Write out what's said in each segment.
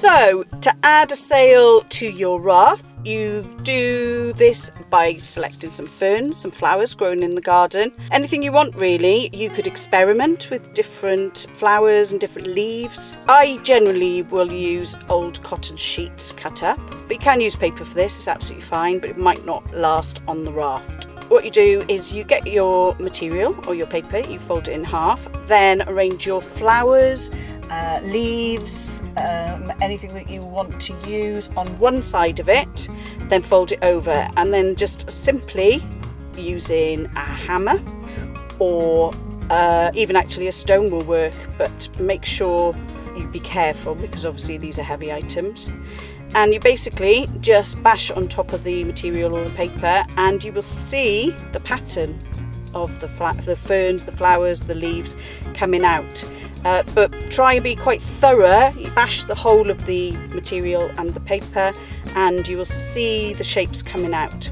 So to add a sail to your raft, you do this by selecting some ferns, some flowers grown in the garden. Anything you want really. You could experiment with different flowers and different leaves. I generally will use old cotton sheets cut up, but you can use paper for this, it's absolutely fine, but it might not last on the raft. What you do is you get your material or your paper, you fold it in half, then arrange your flowers, leaves, anything that you want to use on one side of it, then fold it over, and then just simply using a hammer or even actually a stone will work, but make sure you be careful because obviously these are heavy items. And you basically just bash on top of the material or the paper and you will see the pattern of the ferns, the flowers, the leaves coming out. But try and be quite thorough. You bash the whole of the material and the paper and you will see the shapes coming out.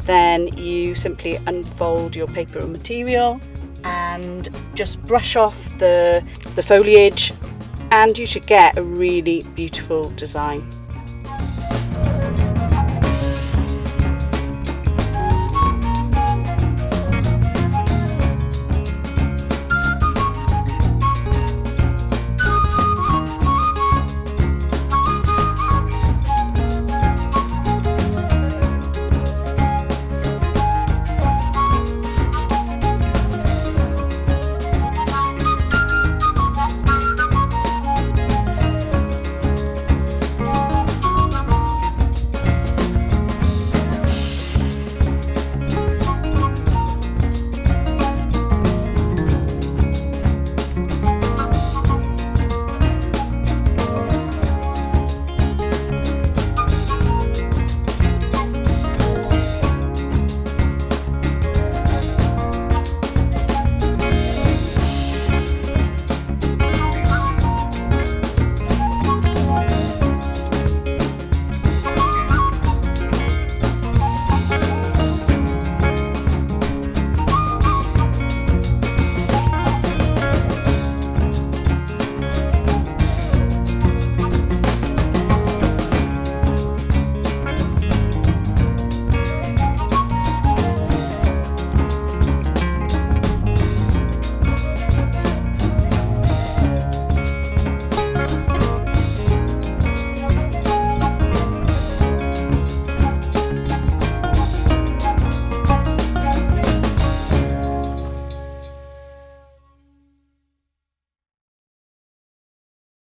Then you simply unfold your paper and material and just brush off the foliage, and you should get a really beautiful design.